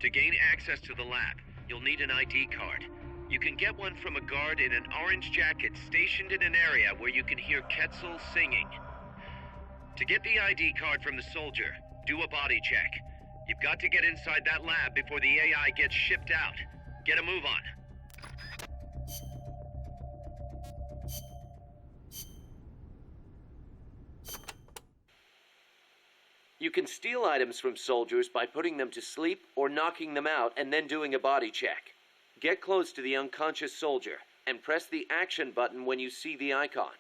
To gain access to the lab, you'll need an ID card. You can get one from a guard in an orange jacket stationed in an area where you can hear Quetzal singing. To get the ID card from the soldier, do a body check. You've got to get inside that lab before the AI gets shipped out. Get a move on. You can steal items from soldiers by putting them to sleep or knocking them out and then doing a body check. Get close to the unconscious soldier and press the action button when you see the icon.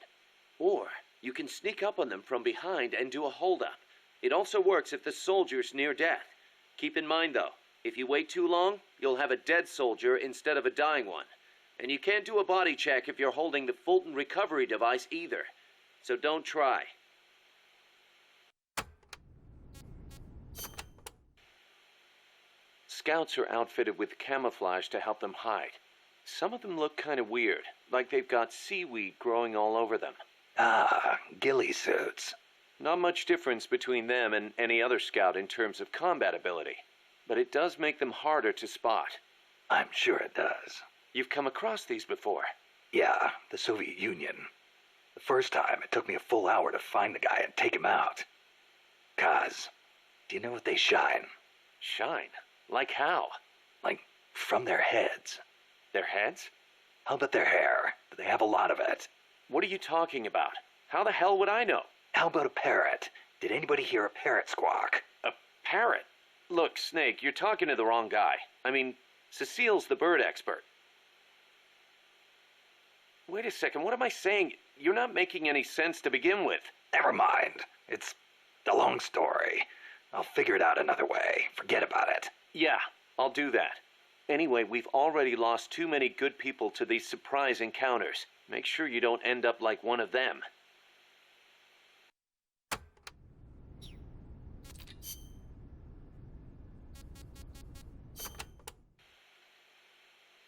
Or you can sneak up on them from behind and do a holdup. It also works if the soldier's near death. Keep in mind though, if you wait too long, you'll have a dead soldier instead of a dying one. And you can't do a body check if you're holding the Fulton recovery device either. So don't try. Scouts are outfitted with camouflage to help them hide. Some of them look kind of weird, like they've got seaweed growing all over them. Ah, ghillie suits. Not much difference between them and any other scout in terms of combat ability, but it does make them harder to spot. I'm sure it does. You've come across these before? Yeah, the Soviet Union. The first time, it took me a full hour to find the guy and take him out. Kaz, do you know what they shine? Shine? Like how? Like, from their heads. Their heads? How about their hair? Do they have a lot of it? What are you talking about? How the hell would I know? How about a parrot? Did anybody hear a parrot squawk? A parrot? Look, Snake, you're talking to the wrong guy. I mean, Cecile's the bird expert. Wait a second, what am I saying? You're not making any sense to begin with. Never mind. It's a long story. I'll figure it out another way. Forget about it. Yeah, I'll do that. Anyway, we've already lost too many good people to these surprise encounters. Make sure you don't end up like one of them.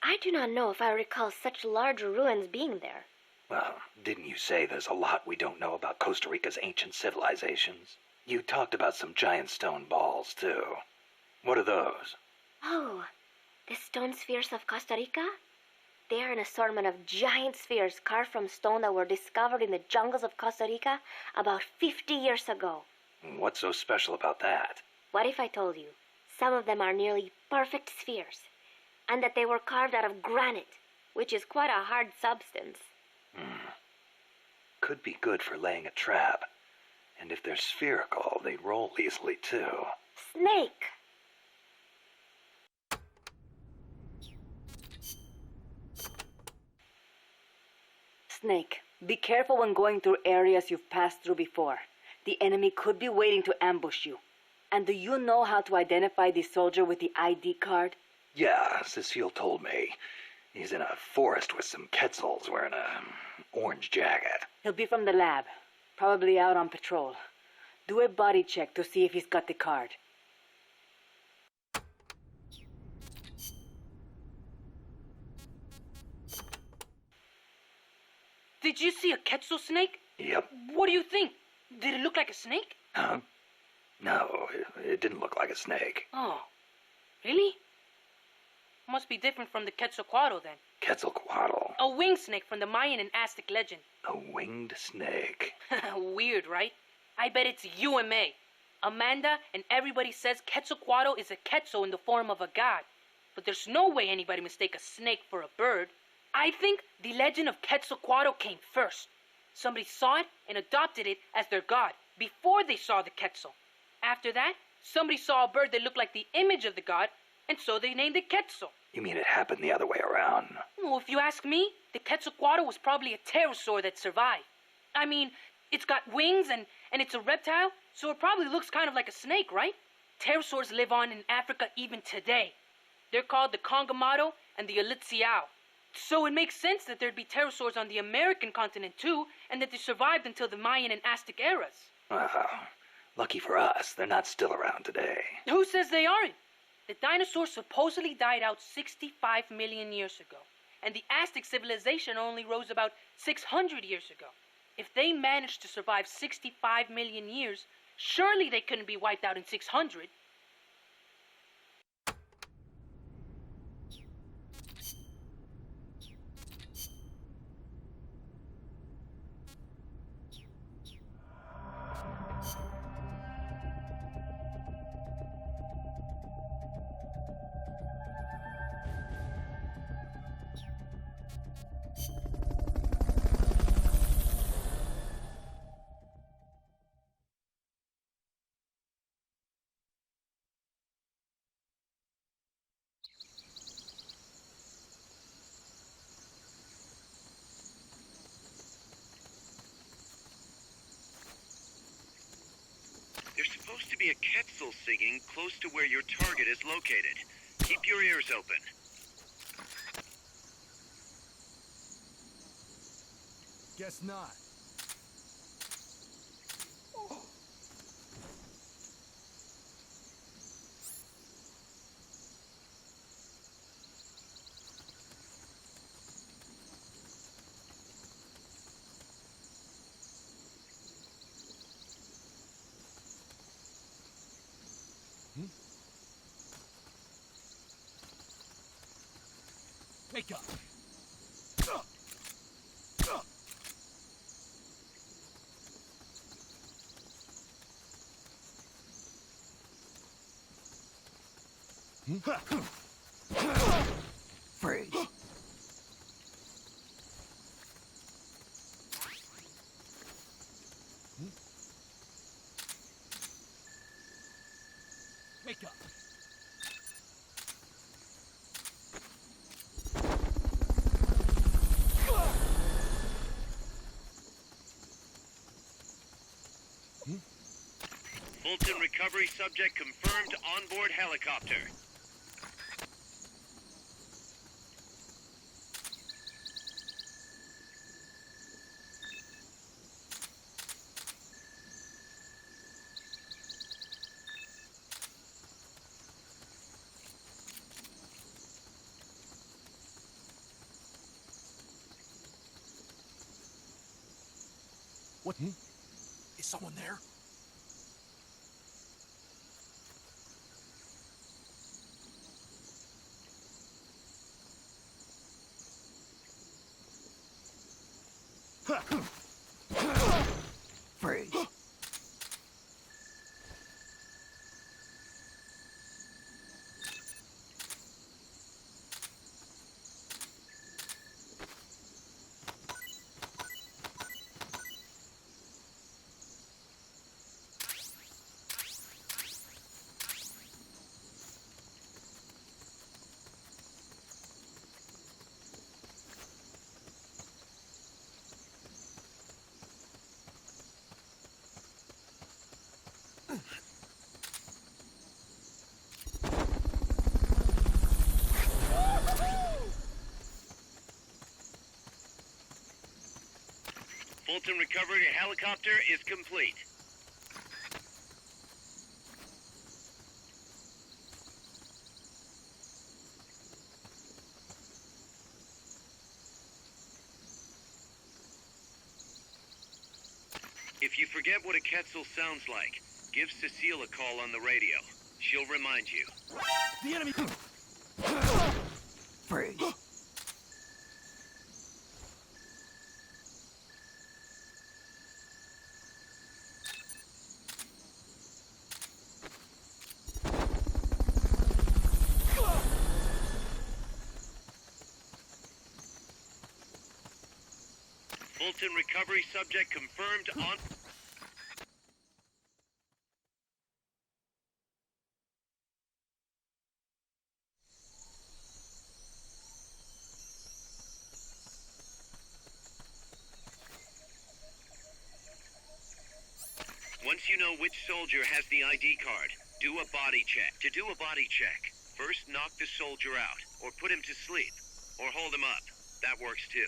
I do not know if I recall such large ruins being there. Well, didn't you say there's a lot we don't know about Costa Rica's ancient civilizations? You talked about some giant stone balls, too. What are those? Oh, the stone spheres of Costa Rica? They are an assortment of giant spheres carved from stone that were discovered in the jungles of Costa Rica about 50 years ago. What's so special about that? What if I told you some of them are nearly perfect spheres, and that they were carved out of granite, which is quite a hard substance? Could be good for laying a trap. And if they're spherical, they roll easily, too. Snake! Snake, be careful when going through areas you've passed through before. The enemy could be waiting to ambush you. And do you know how to identify the soldier with the ID card? Yeah, Cecile told me. He's in a forest with some Quetzals wearing a orange jacket. He'll be from the lab, probably out on patrol. Do a body check to see if he's got the card. Did you see a Quetzal snake? Yep. What do you think? Did it look like a snake? Huh? No, it didn't look like a snake. Oh, really? Must be different from the Quetzalcoatl then. Quetzalcoatl. A winged snake from the Mayan and Aztec legend. A winged snake. Weird, right? I bet it's UMA. Amanda and everybody says Quetzalcoatl is a Quetzal in the form of a god. But there's no way anybody mistake a snake for a bird. I think the legend of Quetzalcoatl came first. Somebody saw it and adopted it as their god before they saw the Quetzal. After that, somebody saw a bird that looked like the image of the god, and so they named it Quetzal. You mean it happened the other way around? Well, if you ask me, the Quetzalcoatl was probably a pterosaur that survived. I mean, it's got wings and it's a reptile, so it probably looks kind of like a snake, right? Pterosaurs live on in Africa even today. They're called the Congomado and the Elitziao. So it makes sense that there'd be pterosaurs on the American continent too, and that they survived until the Mayan and Aztec eras. Well, lucky for us, they're not still around today. Who says they aren't? The dinosaurs supposedly died out 65 million years ago, and the Aztec civilization only rose about 600 years ago. If they managed to survive 65 million years, surely they couldn't be wiped out in 600. be a Quetzal singing close to where your target is located. Keep your ears open. Guess not. Wake up! Freeze! Wake up! Fulton recovery subject confirmed onboard helicopter. What? Is someone there? Freeze. Fulton recovery helicopter is complete. If you forget what a Quetzal sounds like, give Cecile a call on the radio. She'll remind you. The enemy! Freeze. Fulton recovery subject confirmed on... Once you know which soldier has the ID card, do a body check. To do a body check, first knock the soldier out, or put him to sleep, or hold him up. That works too.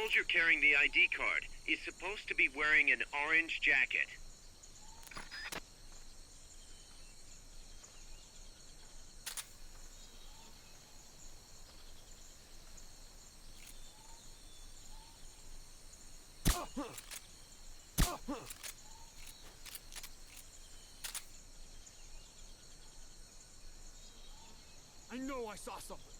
soldier carrying the ID card is supposed to be wearing an orange jacket. I know I saw something.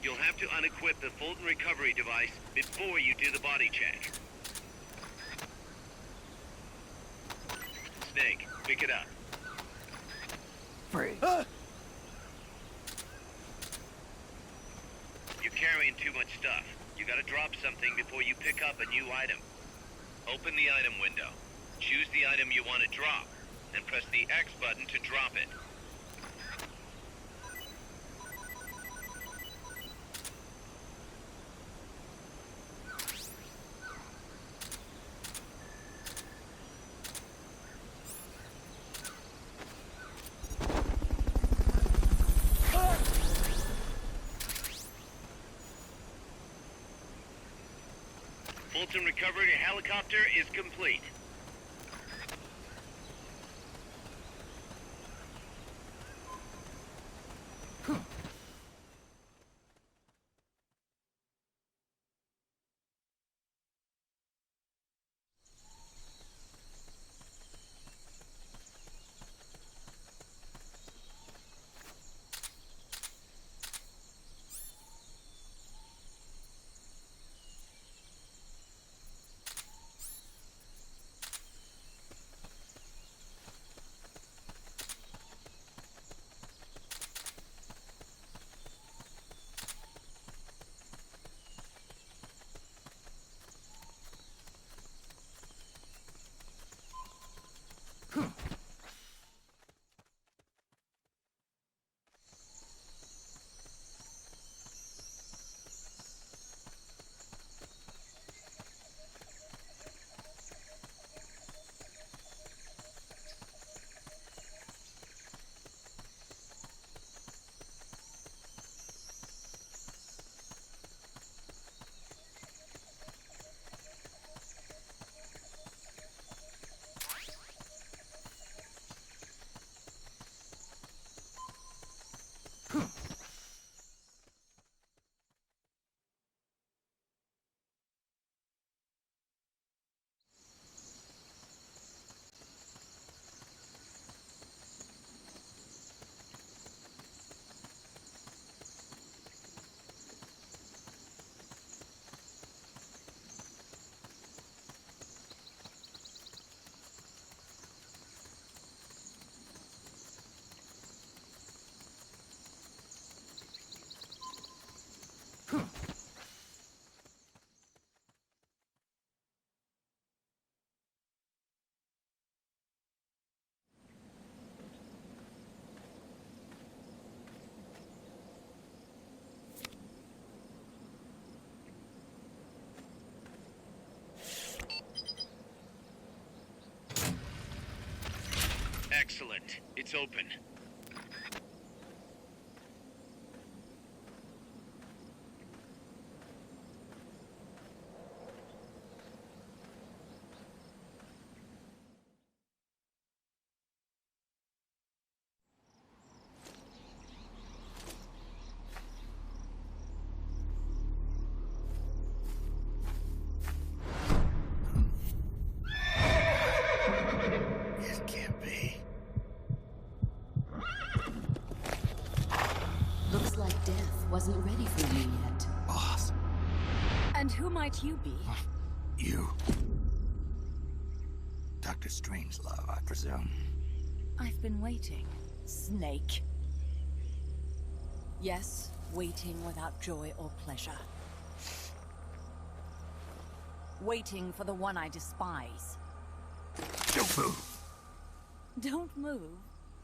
You'll have to unequip the Fulton recovery device before you do the body check. Snake, pick it up. Freeze. You're carrying too much stuff. You gotta drop something before you pick up a new item. Open the item window. Choose the item you want to drop, and press the X button to drop it. Fulton recovery helicopter is complete. Excellent. It's open. It can't be. Looks like death wasn't ready for you yet. Boss, And who might you be? you. Dr. Strangelove, I presume. I've been waiting, Snake. Yes, waiting without joy or pleasure. Waiting for the one I despise. Don't move. Don't move.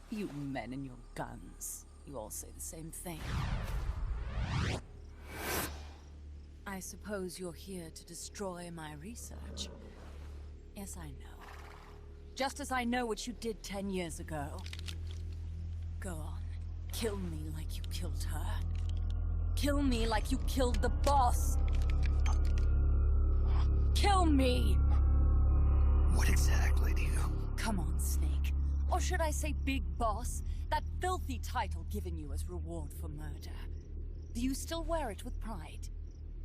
You men and your guns. You all say the same thing. I suppose you're here to destroy my research. Yes, I know. Just as I know what you did 10 years ago. Go on. Kill me like you killed her. Kill me like you killed the boss. Kill me! What exactly do you... Come on, Snake. Or should I say Big Boss? That filthy title given you as reward for murder. Do you still wear it with pride?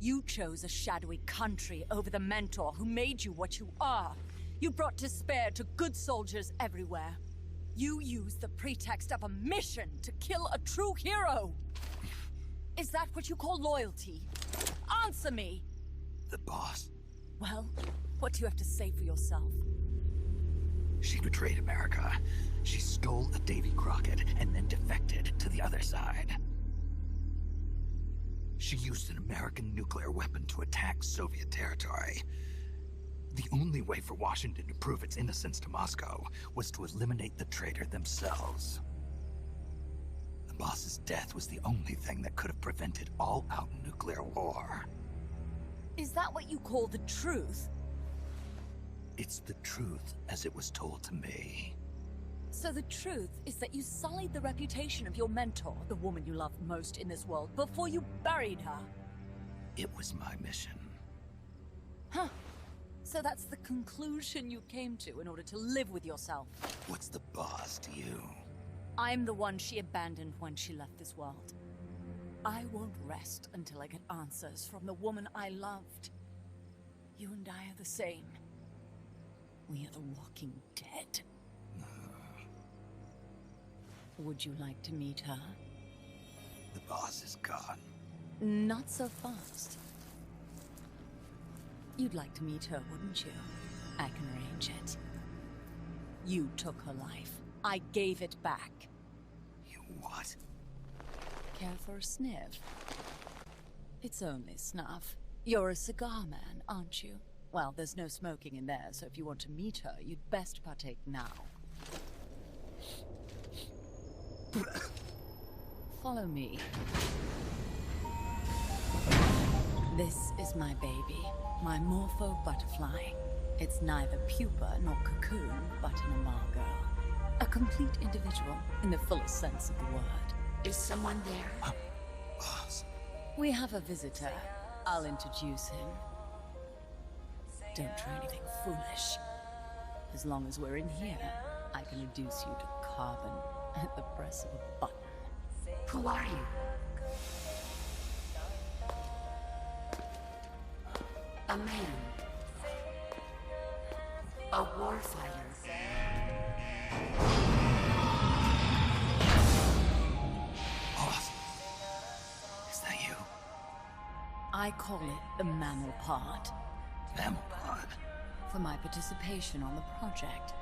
You chose a shadowy country over the mentor who made you what you are. You brought despair to good soldiers everywhere. You used the pretext of a mission to kill a true hero. Is that what you call loyalty? Answer me! The boss. Well, what do you have to say for yourself? She betrayed America. She stole a Davy Crockett and then defected to the other side. She used an American nuclear weapon to attack Soviet territory. The only way for Washington to prove its innocence to Moscow was to eliminate the traitor themselves. The boss's death was the only thing that could have prevented all-out nuclear war. Is that what you call the truth? It's the truth as it was told to me. So the truth is that you sullied the reputation of your mentor, the woman you loved most in this world, before you buried her. It was my mission. Huh. So that's the conclusion you came to in order to live with yourself. What's the boss to you? I'm the one she abandoned when she left this world. I won't rest until I get answers from the woman I loved. You and I are the same. We are the walking dead. Would you like to meet her? The boss is gone. Not so fast. You'd like to meet her, wouldn't you? I can arrange it. You took her life. I gave it back. You what? Care for a sniff? It's only snuff. You're a cigar man, aren't you? Well, there's no smoking in there, so if you want to meet her, you'd best partake now. Follow me. This is my baby, my Morpho butterfly. It's neither pupa nor cocoon, but an imago. A complete individual, in the fullest sense of the word. Is someone there? Boss. We have a visitor. I'll introduce him. Don't try anything foolish. As long as we're in here, I can reduce you to carbon at the press of a button. Who are you? A man. A warfighter. Boss. Is that you? I call it the mammal pod. Mammal pod. For my participation on the project,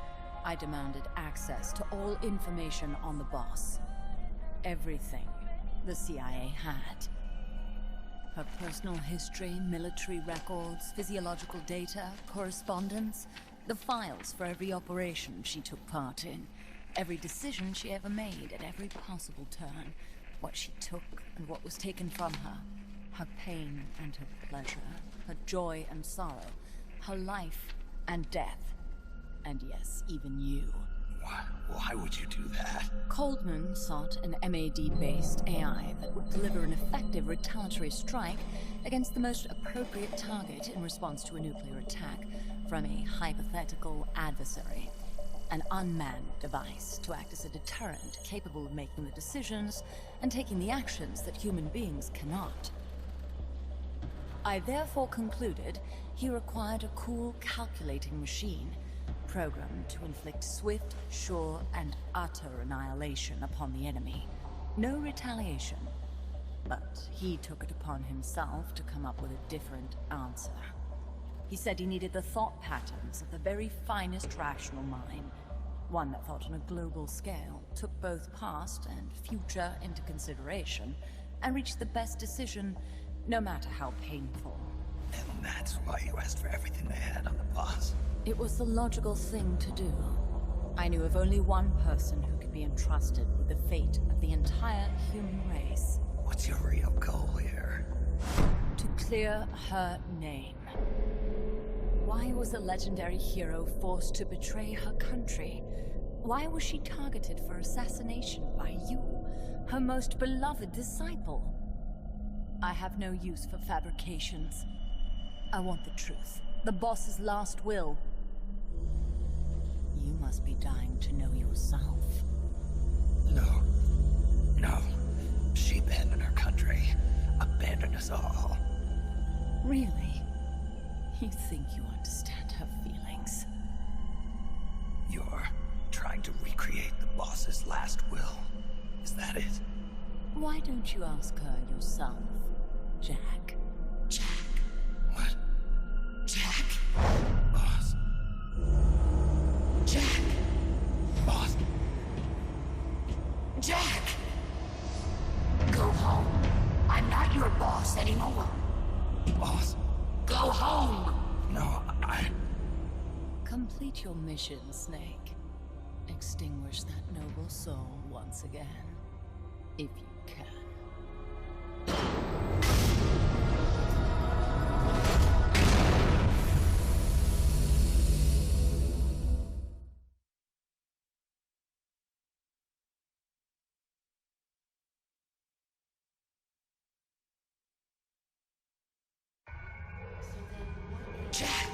I demanded access to all information on the boss. Everything the CIA had. Her personal history, military records, physiological data, correspondence, the files for every operation she took part in, every decision she ever made at every possible turn, what she took and what was taken from her, her pain and her pleasure, her joy and sorrow, her life and death, and yes, even you. Why would you do that? Coldman sought an MAD-based AI that would deliver an effective retaliatory strike against the most appropriate target in response to a nuclear attack from a hypothetical adversary. An unmanned device to act as a deterrent capable of making the decisions and taking the actions that human beings cannot. I therefore concluded he required a cool calculating machine programmed to inflict swift, sure, and utter annihilation upon the enemy. No retaliation, but he took it upon himself to come up with a different answer. He said he needed the thought patterns of the very finest rational mind, one that thought on a global scale, took both past and future into consideration, and reached the best decision, no matter how painful. And that's why you asked for everything they had on the boss. It was the logical thing to do. I knew of only one person who could be entrusted with the fate of the entire human race. What's your real goal here? To clear her name. Why was a legendary hero forced to betray her country? Why was she targeted for assassination by you, her most beloved disciple? I have no use for fabrications. I want the truth. The boss's last will. You must be dying to know yourself. No. She abandoned her country. Abandoned us all. Really? You think you understand her feelings? You're trying to recreate the boss's last will. Is that it? Why don't you ask her yourself, Jack? Jack? What? Jack? Boss. Jack! Boss. Jack! Go home. I'm not your boss anymore. Boss? Go home! No, Complete your mission, Snake. Extinguish that noble soul once again, if you can. Jack!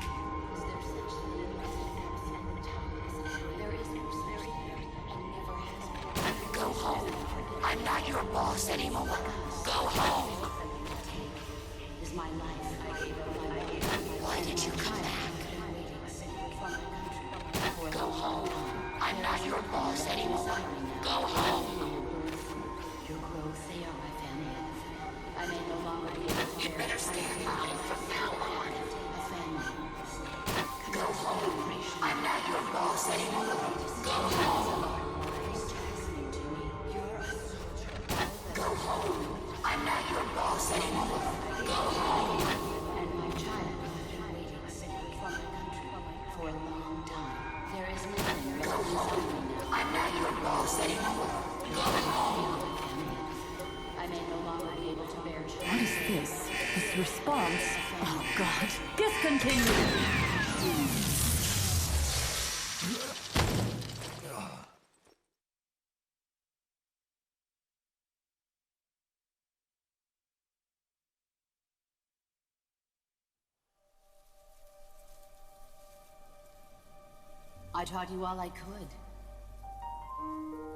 Go home. I'm not your boss anymore. Go home. Why did you come back? Go home. I'm not your boss anymore. Go home. You better stand by from now on. Go home. I'm not your boss anymore. Go home. Go home. I'm not your boss anymore. Go home. Go home. I'm not your boss anymore. Go home. What is this? This response? Oh, God. Discontinue! I taught you all I could.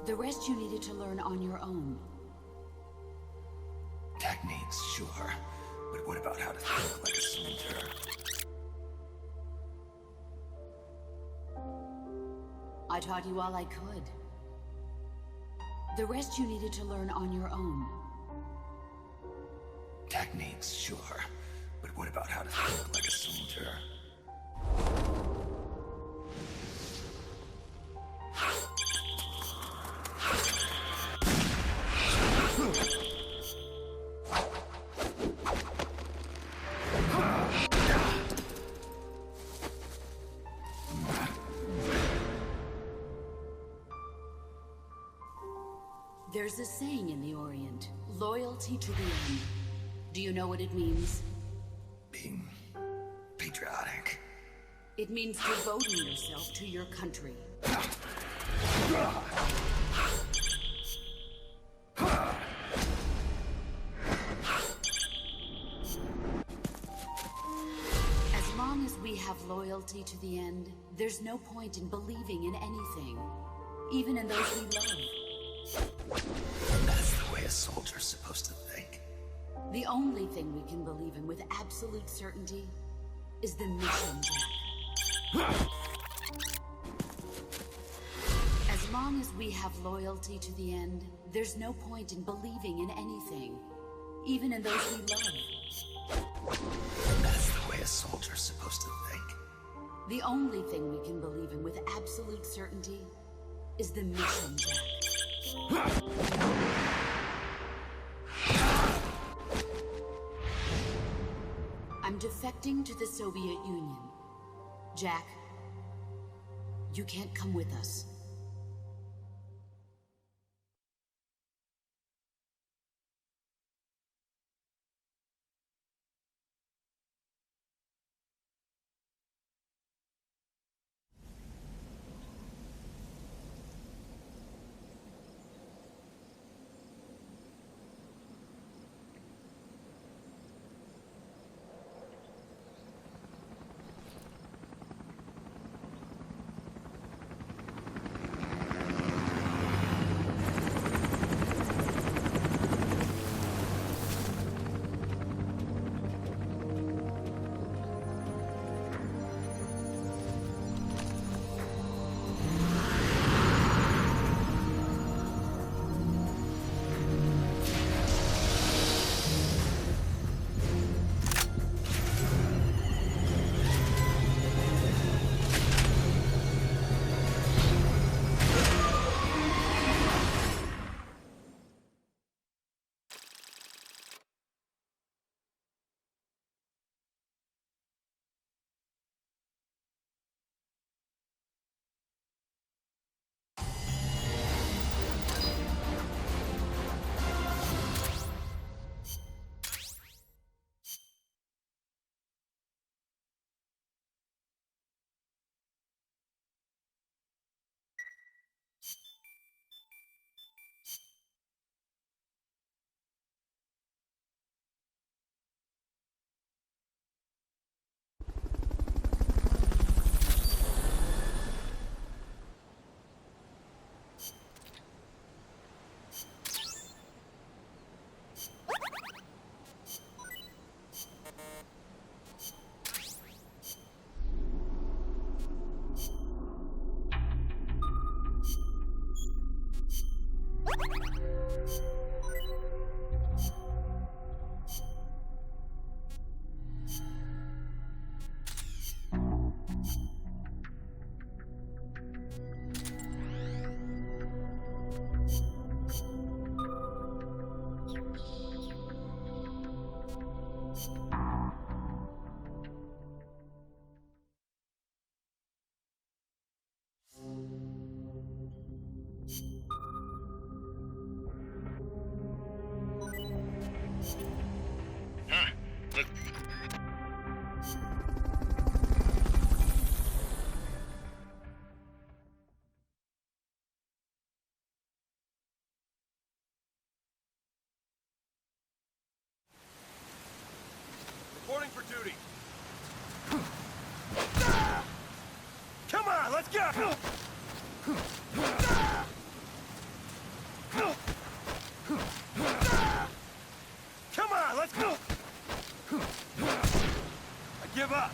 The rest you needed to learn on your own. Techniques, sure. But what about how to think like a soldier? I taught you all I could. The rest you needed to learn on your own. Techniques, sure. But what about how to think like a soldier? There's a saying in the Orient, loyalty to the end. Do you know what it means? Being patriotic. It means devoting yourself to your country. As long as we have loyalty to the end, there's no point in believing in anything, even in those we love. That's the way a soldier's supposed to think. The only thing we can believe in with absolute certainty is the mission, Jack. As long as we have loyalty to the end, there's no point in believing in anything, even in those we love. That's the way a soldier's supposed to think. The only thing we can believe in with absolute certainty is the mission, Jack. I'm defecting to the Soviet Union. Jack, you can't come with us. for duty. Come on, let's go! Come on, let's go! I give up.